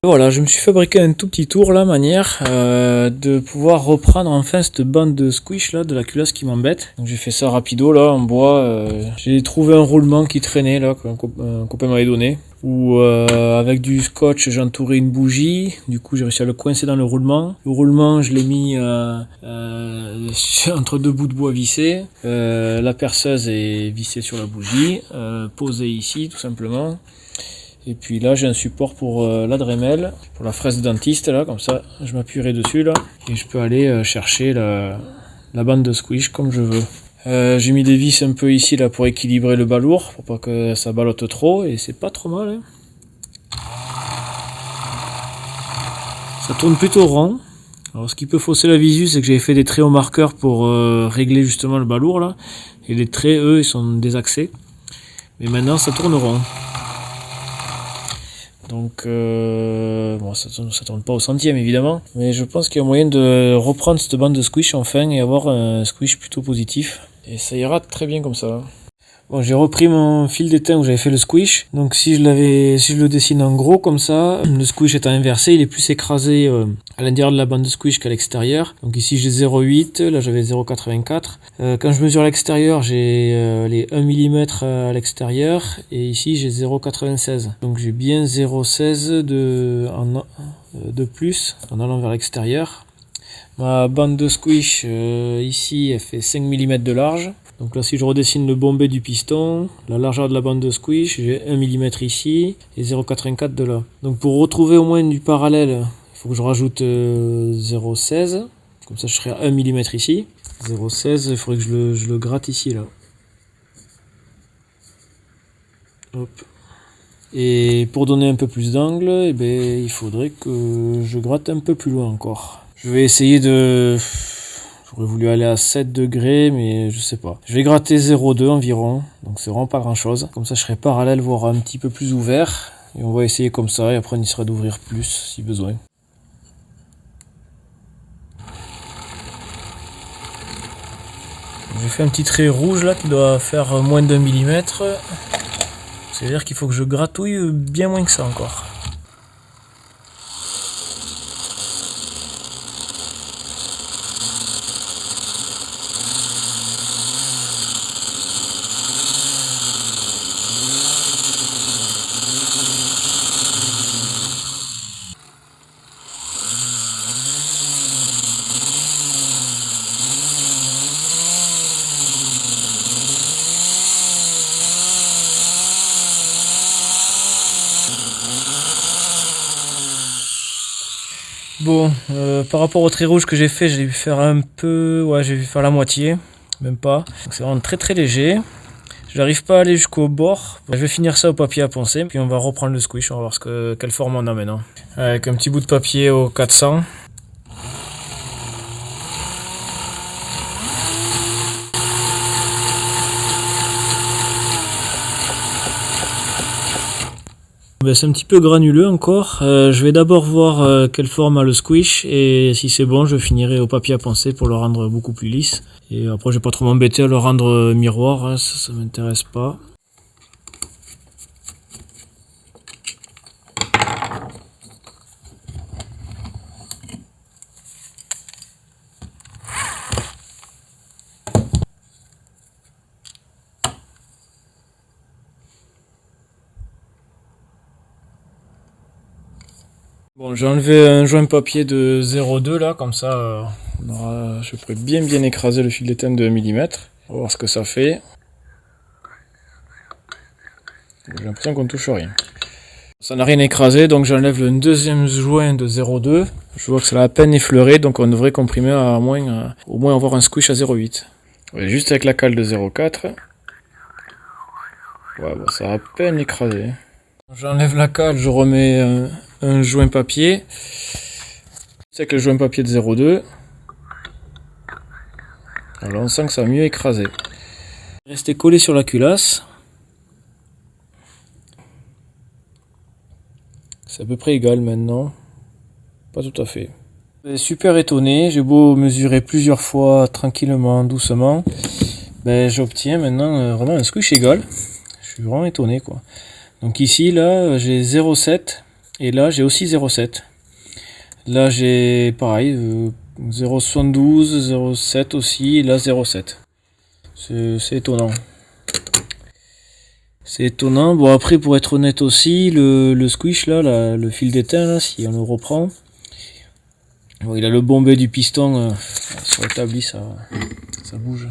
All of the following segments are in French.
Voilà, je me suis fabriqué un tout petit tour là, manière de pouvoir reprendre enfin cette bande de squish là de la culasse qui m'embête. Donc j'ai fait ça rapido là en bois. J'ai trouvé un roulement qui traînait là, qu'un copain m'avait donné. Où avec du scotch j'ai entouré une bougie. Du coup j'ai réussi à le coincer dans le roulement. Le roulement je l'ai mis entre deux bouts de bois vissés. La perceuse est vissée sur la bougie, posée ici tout simplement. Et puis là j'ai un support pour la Dremel, pour la fraise de dentiste là, comme ça je m'appuierai dessus là et je peux aller chercher la bande de squish comme je veux. J'ai mis des vis un peu ici là pour équilibrer le balourd, pour pas que ça ballotte trop, et c'est pas trop mal hein. Ça tourne plutôt rond. Alors ce qui peut fausser la visu, c'est que j'ai fait des traits au marqueur pour régler justement le balourd là, et les traits eux ils sont désaxés, mais maintenant ça tourne rond. Donc bon, ça tourne pas au centième évidemment, mais je pense qu'il y a moyen de reprendre cette bande de squish enfin et avoir un squish plutôt positif, et ça ira très bien comme ça. Bon, j'ai repris mon fil d'étain où j'avais fait le squish. Donc si je le dessine en gros comme ça, le squish étant inversé, il est plus écrasé à l'intérieur de la bande de squish qu'à l'extérieur. Donc ici j'ai 0,8, là j'avais 0,84. Quand je mesure à l'extérieur, j'ai les 1 mm à l'extérieur, et ici j'ai 0,96. Donc j'ai bien 0,16 de plus en allant vers l'extérieur. Ma bande de squish ici elle fait 5 mm de large. Donc là si je redessine le bombé du piston, la largeur de la bande de squish, j'ai 1 mm ici et 0,84 de là. Donc pour retrouver au moins du parallèle, il faut que je rajoute 0,16. Comme ça je serai à 1 mm ici. 0,16, il faudrait que je le gratte ici là. Hop. Et pour donner un peu plus d'angle, eh ben, il faudrait que je gratte un peu plus loin encore. Je vais essayer de... J'aurais voulu aller à 7 degrés, mais je sais pas. Je vais gratter 0,2 environ, donc c'est vraiment pas grand chose. Comme ça je serai parallèle, voire un petit peu plus ouvert. Et on va essayer comme ça, et après on essaiera d'ouvrir plus si besoin. J'ai fait un petit trait rouge là qui doit faire moins d'1 mm. C'est-à-dire qu'il faut que je gratouille bien moins que ça encore. Bon, par rapport au trait rouge que j'ai fait, j'ai dû faire un peu... Ouais, j'ai dû faire la moitié, même pas. Donc c'est vraiment très très léger. Je n'arrive pas à aller jusqu'au bord. Je vais finir ça au papier à poncer, puis on va reprendre le squish, on va voir quelle forme on a maintenant. Avec un petit bout de papier au 400. C'est un petit peu granuleux encore. Je vais d'abord voir quelle forme a le squish, et si c'est bon, je finirai au papier à poncer pour le rendre beaucoup plus lisse. Et après, je vais pas trop m'embêter à le rendre miroir, hein, ça m'intéresse pas. Bon, j'ai enlevé un joint papier de 0,2 là, comme ça je pourrais bien écraser le fil d'étain de 1 mm. On va voir ce que ça fait. J'ai l'impression qu'on ne touche rien. Ça n'a rien écrasé, donc j'enlève le deuxième joint de 0,2. Je vois que ça l'a à peine effleuré, donc on devrait comprimer à au moins avoir un squish à 0,8. Ouais, juste avec la cale de 0,4. Ouais, bon, ça a à peine écrasé. J'enlève la cale, je remets un joint papier. C'est avec le joint papier de 0,2. Alors on sent que ça a mieux écrasé. Rester collé sur la culasse. C'est à peu près égal maintenant. Pas tout à fait. Super étonné, j'ai beau mesurer plusieurs fois tranquillement, doucement. J'obtiens maintenant vraiment un squish égal. Je suis vraiment étonné quoi. Donc ici là j'ai 0,7 Et là j'ai aussi 0,7. Là j'ai pareil, 0,72, 0,7 aussi, et là 0,7. C'est étonnant. C'est étonnant. Bon après pour être honnête aussi, le squish là, le fil d'étain là, si on le reprend, bon, il a le bombé du piston sur l'établi, ça bouge.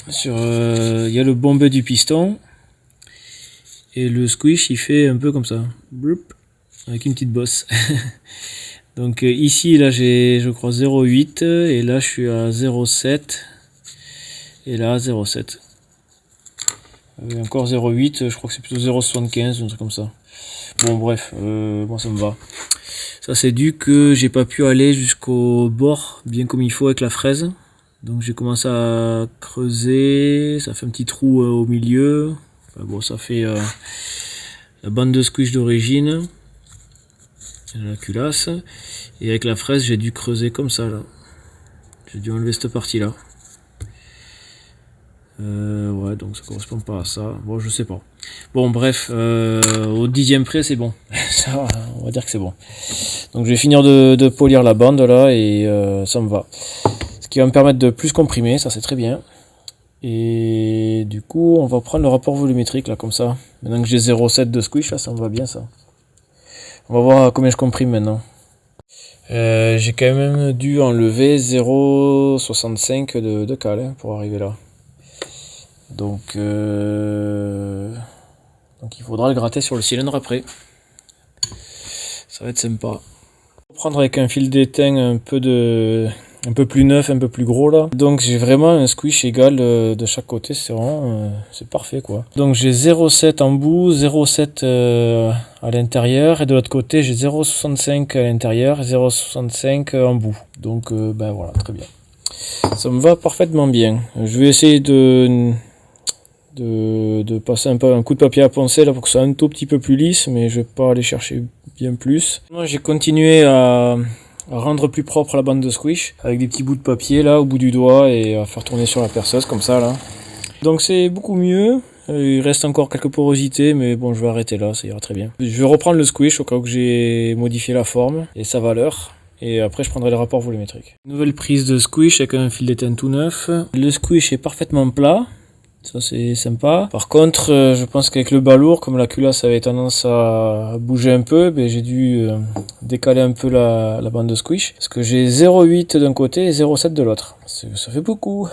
Il y a le bombé du piston et le squish il fait un peu comme ça, Bloup, avec une petite bosse. Donc ici là j'ai je crois 0,8 et là je suis à 0,7 et là 0,7. Encore 0,8, je crois que c'est plutôt 0,75, un truc comme ça. Bon bref, moi ça me va. Ça c'est dû que j'ai pas pu aller jusqu'au bord bien comme il faut avec la fraise. Donc j'ai commencé à creuser, ça fait un petit trou au milieu. Enfin, bon, ça fait la bande de squish d'origine, la culasse. Et avec la fraise j'ai dû creuser comme ça là. J'ai dû enlever cette partie là. Ouais, donc ça correspond pas à ça. Bon, je sais pas. Bon, bref, au 10e près, c'est bon. Ça, on va dire que c'est bon. Donc, je vais finir de polir la bande là et ça me va. Ce qui va me permettre de plus comprimer, ça c'est très bien. Et du coup, on va prendre le rapport volumétrique là, comme ça. Maintenant que j'ai 0,7 de squish, là, ça me va bien ça. On va voir combien je comprime maintenant. J'ai quand même dû enlever 0,65 de cale hein, pour arriver là. Donc il faudra le gratter sur le cylindre après. Ça va être sympa. On va prendre avec un fil d'étain un peu plus neuf, un peu plus gros là. Donc j'ai vraiment un squish égal de chaque côté, c'est vraiment c'est parfait quoi. Donc j'ai 0,7 en bout, 0,7 à l'intérieur et de l'autre côté j'ai 0,65 à l'intérieur, 0,65 en bout. Donc ben voilà, très bien. Ça me va parfaitement bien. Je vais essayer de passer un coup de papier à poncer là pour que ça soit un tout petit peu plus lisse, mais je vais pas aller chercher bien plus. Moi j'ai continué à rendre plus propre la bande de squish avec des petits bouts de papier là au bout du doigt et à faire tourner sur la perceuse comme ça là. Donc c'est beaucoup mieux. Il reste encore quelques porosités, mais bon je vais arrêter là, ça ira très bien. Je vais reprendre le squish au cas où j'ai modifié la forme et sa valeur. Et après je prendrai les rapports volumétriques. Nouvelle prise de squish avec un fil d'étain tout neuf. Le squish est parfaitement plat. Ça c'est sympa. Par contre, je pense qu'avec le balourd, comme la culasse avait tendance à bouger un peu, ben, j'ai dû décaler un peu la bande de squish. Parce que j'ai 0,8 d'un côté et 0,7 de l'autre. Ça fait beaucoup.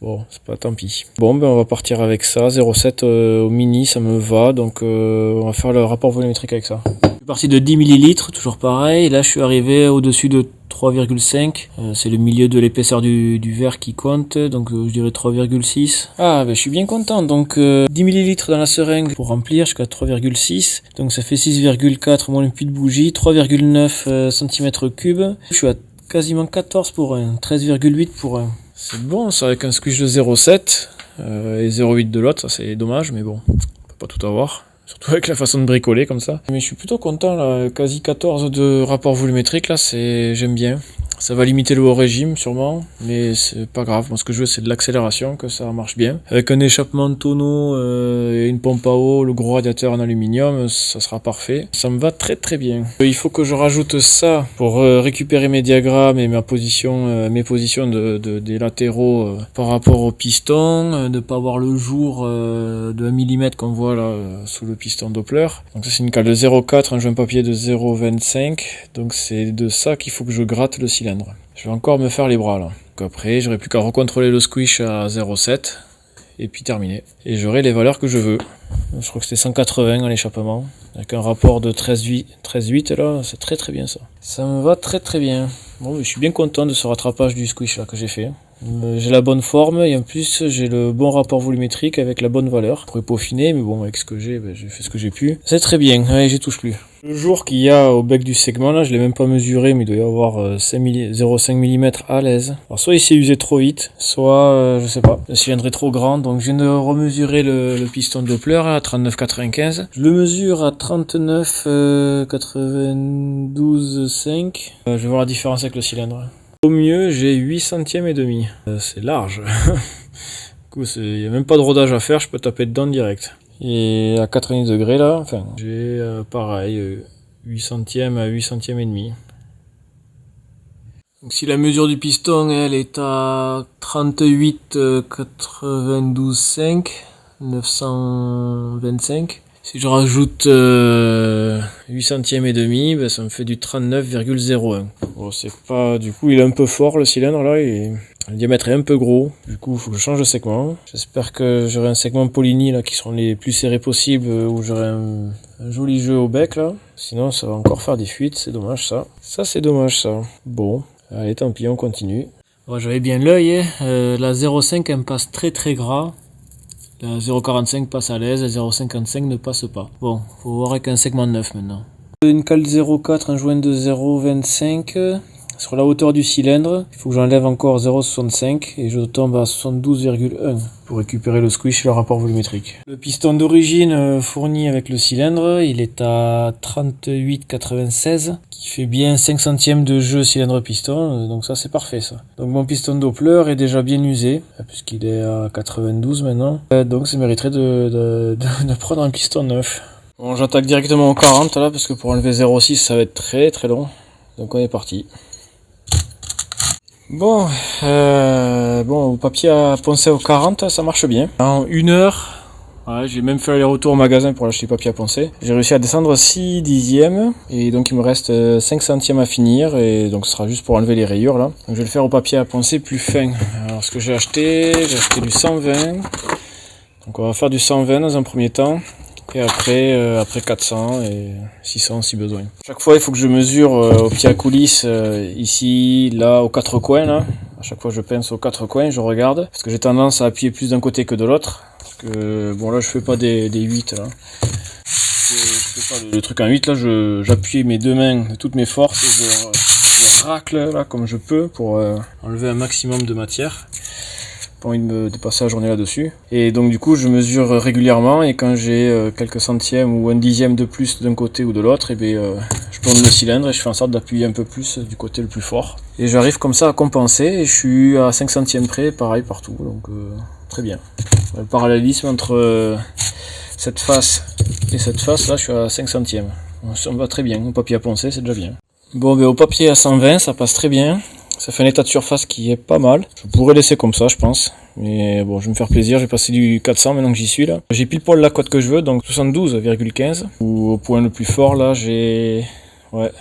Bon, c'est pas tant pis. Bon, ben on va partir avec ça. 0,7 au mini, ça me va. Donc on va faire le rapport volumétrique avec ça. Je suis parti de 10 ml, toujours pareil. Et là, je suis arrivé au-dessus de 3,5. C'est le milieu de l'épaisseur du verre qui compte. Donc je dirais 3,6. Ah, ben je suis bien content. Donc 10 ml dans la seringue pour remplir jusqu'à 3,6. Donc ça fait 6,4 moins le puits de bougie. 3,9 cm3. Je suis à quasiment 14 pour 1. 13,8 pour 1. C'est bon ça avec un squish de 0,7 et 0,8 de l'autre, ça c'est dommage mais bon, on peut pas tout avoir. Surtout avec la façon de bricoler comme ça. Mais je suis plutôt content là, quasi 14 de rapport volumétrique là, j'aime bien. Ça va limiter le haut régime sûrement, mais c'est pas grave. Moi ce que je veux c'est de l'accélération, que ça marche bien. Avec un échappement de tonneau et une pompe à eau, le gros radiateur en aluminium, ça sera parfait. Ça me va très très bien. Il faut que je rajoute ça pour récupérer mes diagrammes et mes positions des latéraux par rapport au piston, de pas avoir le jour de 1 mm qu'on voit là sous le piston Doppler. Donc ça c'est une cale de 0,4, un joint papier de 0,25. Donc c'est de ça qu'il faut que je gratte le cylindre. Je vais encore me faire les bras là. Donc après, j'aurai plus qu'à recontrôler le squish à 0,7 et puis terminer. Et j'aurai les valeurs que je veux. Je crois que c'était 180 à l'échappement. Avec un rapport de 13,8 là, c'est très très bien ça. Ça me va très très bien. Bon, je suis bien content de ce rattrapage du squish là que j'ai fait. J'ai la bonne forme et en plus j'ai le bon rapport volumétrique avec la bonne valeur. Je pourrais peaufiner, mais bon, avec ce que j'ai, j'ai fait ce que j'ai pu. C'est très bien, allez, j'y touche plus. Le jour qu'il y a au bec du segment là, je l'ai même pas mesuré, mais il doit y avoir 0,5 mm à l'aise. Alors soit il s'est usé trop vite, soit je sais pas, le cylindre est trop grand, donc je viens de remesurer le piston Doppler à 39,95. Je le mesure à 39,92,5. Je vais voir la différence avec le cylindre. Au mieux, j'ai 8 centièmes et demi. C'est large. Du coup, il n'y a même pas de rodage à faire, je peux taper dedans direct. Et à 90 degrés là, enfin, j'ai pareil, 8 centièmes à 8 centièmes et demi. Donc si la mesure du piston elle est à 38,92,5, 925, si je rajoute 8 centièmes et demi, ben ça me fait du 39,01. Bon, c'est pas, du coup il est un peu fort le cylindre là, le diamètre est un peu gros, du coup il faut que je change de segment. J'espère que j'aurai un segment Polini là qui seront les plus serrés possibles, où j'aurai un joli jeu au bec là. Sinon ça va encore faire des fuites, c'est dommage ça. Ça c'est dommage ça. Bon, allez tant pis, on continue. Bon, j'avais bien l'œil, la 0,5 elle me passe très très gras. La 0,45 passe à l'aise, la 0,55 ne passe pas. Bon, faut voir avec un segment 9 maintenant. Une cale 0,4, un joint de 0,25 sur la hauteur du cylindre. Il faut que j'enlève encore 0,65 et je tombe à 72,1 pour récupérer le squish et le rapport volumétrique. Le piston d'origine fourni avec le cylindre, il est à 38,96 qui fait bien 5 centièmes de jeu cylindre-piston, donc ça c'est parfait ça. Donc mon piston Doppler est déjà bien usé, puisqu'il est à 92 maintenant, donc ça mériterait de prendre un piston neuf. Bon, j'attaque directement au 40 là, parce que pour enlever 0,6 ça va être très très long, donc on est parti. Bon, au papier à poncer au 40, ça marche bien. En 1 heure, ouais, j'ai même fait aller-retour au magasin pour acheter papier à poncer. J'ai réussi à descendre 6 dixièmes, et donc il me reste 5 centièmes à finir, et donc ce sera juste pour enlever les rayures là. Donc je vais le faire au papier à poncer plus fin. Alors ce que j'ai acheté du 120. Donc on va faire du 120 dans un premier temps. Et après 400 et 600 si besoin. Chaque fois il faut que je mesure au pied à coulisse, ici, là, aux 4 coins là. À chaque fois je pince aux 4 coins, je regarde. Parce que j'ai tendance à appuyer plus d'un côté que de l'autre. Parce que bon là je fais pas des 8 là. Je fais pas le truc en 8 là, j'appuie mes deux mains de toutes mes forces et je racle là comme je peux pour enlever un maximum de matière. Pas envie de passer la journée là-dessus. Et donc du coup je mesure régulièrement, et quand j'ai quelques centièmes ou un dixième de plus d'un côté ou de l'autre, et je tourne le cylindre et je fais en sorte d'appuyer un peu plus du côté le plus fort. Et j'arrive comme ça à compenser, et je suis à 5 centièmes près, pareil partout, donc très bien. Le parallélisme entre cette face et cette face là, je suis à 5 centièmes. Ça me va très bien, au papier à poncer c'est déjà bien. Bon, au papier à 120 ça passe très bien. Ça fait un état de surface qui est pas mal. Je pourrais laisser comme ça, je pense. Mais bon, je vais me faire plaisir. J'ai passé du 400 maintenant que j'y suis là. J'ai pile poil la cote que je veux, donc 72,15. Ou au point le plus fort là, j'ai... Ouais.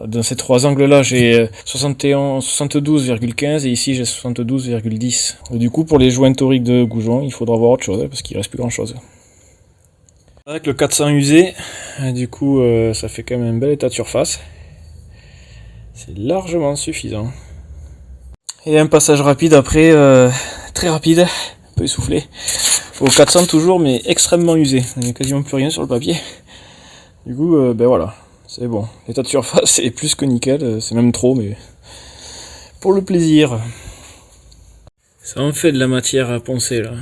Dans ces trois angles là, j'ai 72,15 et ici j'ai 72,10. Du coup, pour les joints toriques de goujon, il faudra voir autre chose, parce qu'il reste plus grand chose. Avec le 400 usé, du coup, ça fait quand même un bel état de surface. C'est largement suffisant. Et un passage rapide après, très rapide, un peu essoufflé. Au 400 toujours, mais extrêmement usé. Il n'y a quasiment plus rien sur le papier. Du coup, voilà, c'est bon. L'état de surface est plus que nickel, c'est même trop, mais pour le plaisir. Ça en fait de la matière à poncer là.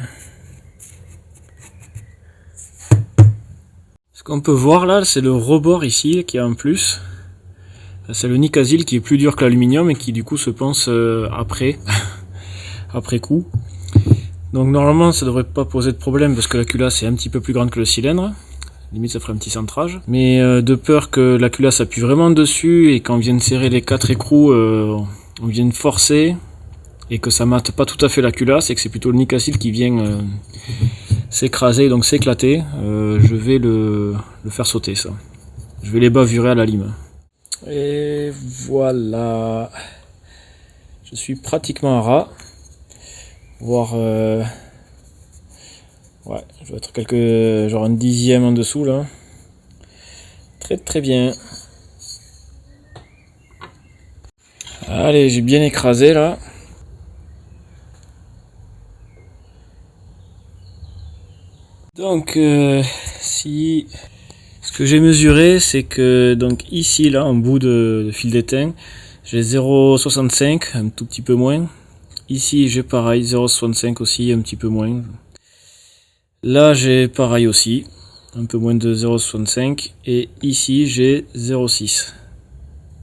Ce qu'on peut voir là, c'est le rebord ici qui a un plus. C'est le Nicasil qui est plus dur que l'aluminium et qui du coup se ponce après coup. Donc normalement ça devrait pas poser de problème parce que la culasse est un petit peu plus grande que le cylindre. Limite ça ferait un petit centrage. Mais de peur que la culasse appuie vraiment dessus et quand on vienne serrer les 4 écrous, on vienne forcer et que ça mate pas tout à fait la culasse et que c'est plutôt le Nicasil qui vient s'écraser, donc s'éclater, je vais le faire sauter ça. Je vais les bavurer à la lime. Et voilà, je suis pratiquement à ras, voire ouais, je dois être genre un dixième en dessous là. Très très bien. Allez, j'ai bien écrasé là. Donc si ce que j'ai mesuré, c'est que donc ici là en bout de fil d'étain, j'ai 0,65, un tout petit peu moins. Ici j'ai pareil 0,65 aussi, un petit peu moins. Là j'ai pareil aussi, un peu moins de 0,65, et ici j'ai 0,6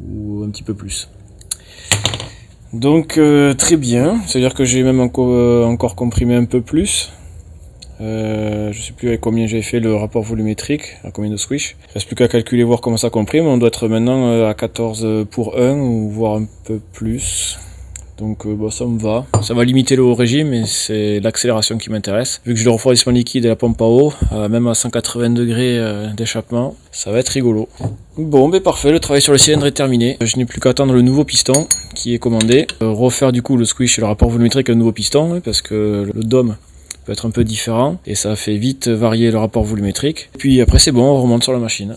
ou un petit peu plus. Donc très bien, c'est à dire que j'ai même encore comprimé un peu plus. Je sais plus avec combien j'ai fait le rapport volumétrique, à combien de squish. Il reste plus qu'à calculer, voir comment ça comprime. On doit être maintenant à 14 pour 1 ou voire un peu plus. Donc bon, ça me va. Ça va limiter le haut régime et c'est l'accélération qui m'intéresse. Vu que j'ai le refroidissement liquide et la pompe à eau, même à 180 degrés d'échappement, ça va être rigolo. Bon, ben parfait, le travail sur le cylindre est terminé. Je n'ai plus qu'à attendre le nouveau piston qui est commandé. Refaire du coup le squish et le rapport volumétrique avec le nouveau piston, parce que le dôme peut être un peu différent et ça fait vite varier le rapport volumétrique. Puis après c'est bon, on remonte sur la machine.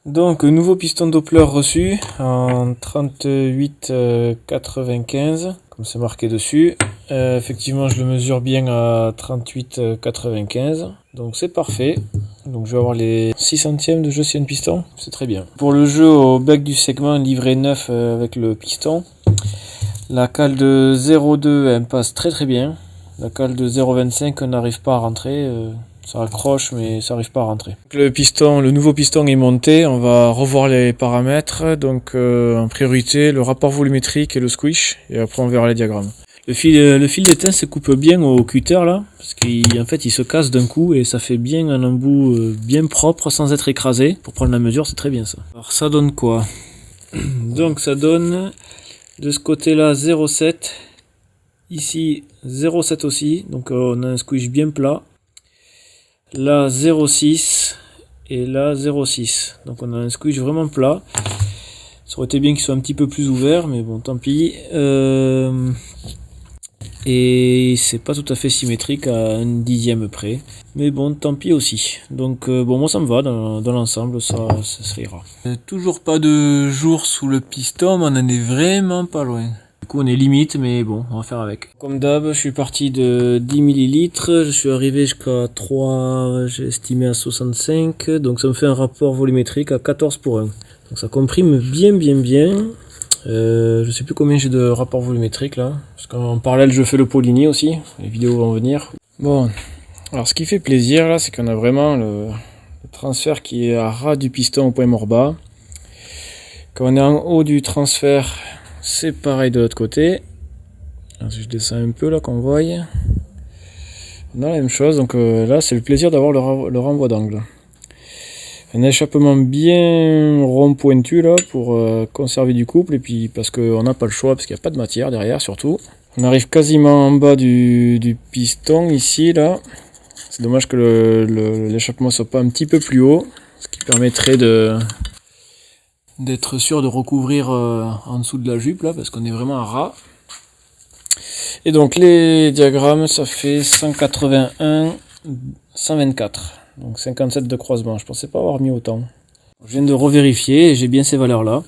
Donc nouveau piston Doppler reçu en 38,95 comme c'est marqué dessus. Effectivement je le mesure bien à 38,95, donc c'est parfait. Donc je vais avoir les 6 centièmes de jeu s'il y a un piston, c'est très bien. Pour le jeu au bec du segment livré neuf avec le piston, la cale de 0,2 elle passe très très bien. La cale de 0,25 n'arrive pas à rentrer. Ça accroche mais ça n'arrive pas à rentrer. Le nouveau piston est monté, on va revoir les paramètres, donc en priorité le rapport volumétrique et le squish, et après on verra les diagrammes. Le fil d'étain se coupe bien au cutter là, parce qu'en fait il se casse d'un coup et ça fait bien un embout bien propre sans être écrasé. Pour prendre la mesure c'est très bien ça. Alors ça donne quoi? Donc ça donne de ce côté là 0,7, ici 0,7 aussi, donc on a un squish bien plat. Là 0,6 et là 0,6, donc on a un squish vraiment plat. Ça aurait été bien qu'il soit un petit peu plus ouvert, mais bon tant pis. Et c'est pas tout à fait symétrique à un dixième près, mais bon tant pis aussi. Donc bon, moi ça me va dans l'ensemble, ça ira. Toujours pas de jour sous le piston, mais on en est vraiment pas loin. Du coup on est limite, mais bon, on va faire avec. Comme d'hab, je suis parti de 10 ml, je suis arrivé jusqu'à 3, j'ai estimé à 65, donc ça me fait un rapport volumétrique à 14 pour 1. Donc ça comprime bien. Je sais plus combien j'ai de rapport volumétrique là, parce qu'en parallèle je fais le Poligny aussi, les vidéos vont venir. Bon, alors ce qui fait plaisir là, c'est qu'on a vraiment le transfert qui est à ras du piston au point mort bas. Quand on est en haut du transfert, c'est pareil de l'autre côté. Alors, si je descends un peu là qu'on voit, on a la même chose. Donc là c'est le plaisir d'avoir le renvoi d'angle. Un échappement bien rond pointu là pour conserver du couple, et puis parce qu'on n'a pas le choix, parce qu'il n'y a pas de matière derrière surtout. On arrive quasiment en bas du piston ici là. C'est dommage que l'échappement soit pas un petit peu plus haut, ce qui permettrait d'être sûr de recouvrir en dessous de la jupe là, parce qu'on est vraiment à ras. Et donc les diagrammes, ça fait 181, 124, donc 57 de croisement. Je pensais pas avoir mis autant. Je viens de revérifier et j'ai bien ces valeurs là.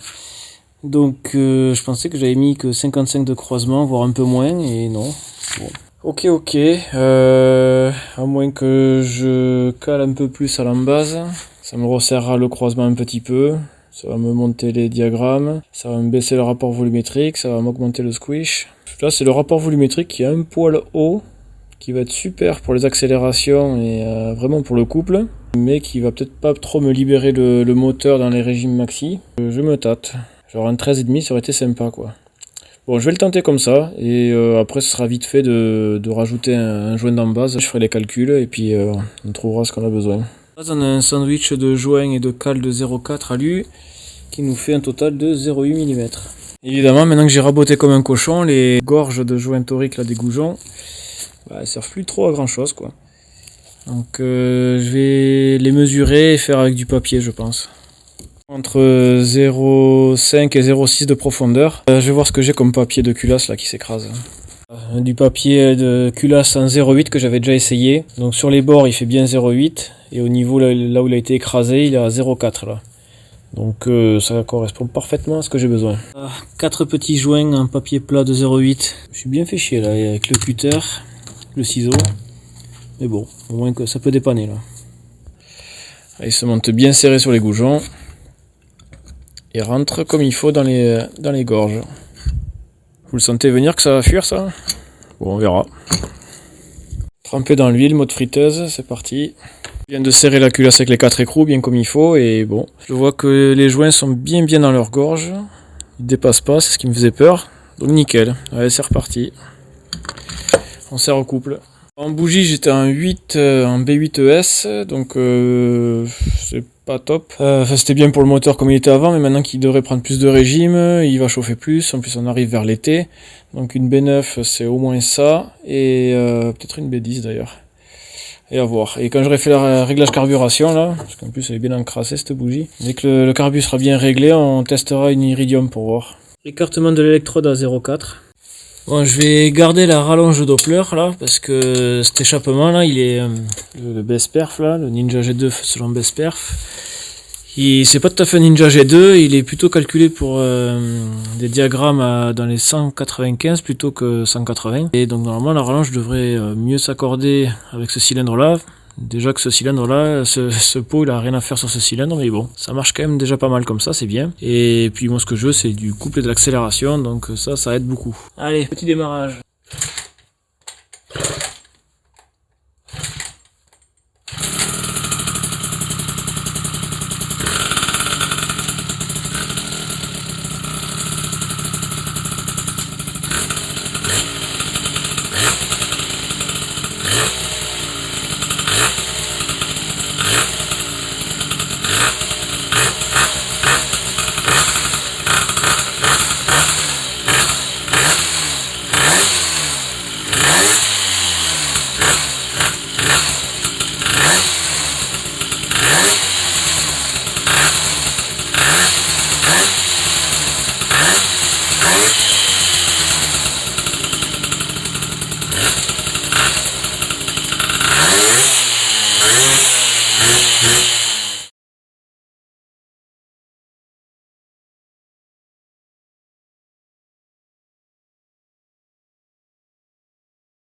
Donc je pensais que j'avais mis que 55 de croisement, voire un peu moins, et non. Bon. Ok, à moins que je cale un peu plus à l'embase, ça me resserrera le croisement un petit peu. Ça va me monter les diagrammes, ça va me baisser le rapport volumétrique, ça va m'augmenter le squish. Là c'est le rapport volumétrique qui est un poil haut, qui va être super pour les accélérations et vraiment pour le couple, mais qui va peut-être pas trop me libérer le moteur dans les régimes maxi. Je me tâte. Genre un 13,5 ça aurait été sympa quoi. Bon, je vais le tenter comme ça, et après ce sera vite fait de rajouter un joint d'embase. Je ferai les calculs et puis on trouvera ce qu'on a besoin. Là on a un sandwich de joints et de cale de 0,4 alu qui nous fait un total de 0,8 mm. Évidemment, maintenant que j'ai raboté comme un cochon, les gorges de joints toriques là, des goujons, elles servent plus trop à grand chose quoi. Donc je vais les mesurer et faire avec du papier je pense. Entre 0,5 et 0,6 de profondeur. Je vais voir ce que j'ai comme papier de culasse là qui s'écrase. Du papier de culasse en 0,8 que j'avais déjà essayé. Donc sur les bords il fait bien 0,8 et au niveau là où il a été écrasé il est à 0,4 là. Donc ça correspond parfaitement à ce que j'ai besoin. 4 petits joints en papier plat de 0,8. Je suis bien fait chier là avec le cutter, le ciseau. Mais bon, au moins que ça peut dépanner là. Il se monte bien serré sur les goujons. Et rentre comme il faut dans les gorges. Vous le sentez venir que ça va fuir ça? Bon, on verra. Trempé dans l'huile, mode friteuse, c'est parti. Je viens de serrer la culasse avec les 4 écrous bien comme il faut, et bon, je vois que les joints sont bien dans leur gorge. Ils dépassent pas, c'est ce qui me faisait peur. Donc nickel, allez c'est reparti. On serre au couple. En bougie, j'étais en 8, en B8ES, donc c'est pas top. C'était bien pour le moteur comme il était avant, mais maintenant qu'il devrait prendre plus de régime, il va chauffer plus. En plus, on arrive vers l'été, donc une B9, c'est au moins ça, et peut-être une B10 d'ailleurs. Et à voir. Et quand j'aurai fait le réglage carburation là, parce qu'en plus elle est bien encrassée cette bougie, dès que le carbu sera bien réglé, on testera une iridium pour voir. Écartement de l'électrode à 0,4. Bon, je vais garder la rallonge Doppler là, parce que cet échappement là, il est le BSPerf là, le Ninja G2 selon BSPerf. C'est pas tout à fait un Ninja G2, il est plutôt calculé pour des diagrammes dans les 195 plutôt que 180. Et donc normalement la rallonge devrait mieux s'accorder avec ce cylindre là. Déjà que ce cylindre là, ce pot il a rien à faire sur ce cylindre, mais bon, ça marche quand même déjà pas mal comme ça, c'est bien. Et puis moi ce que je veux c'est du couple et de l'accélération, donc ça aide beaucoup. Allez, petit démarrage.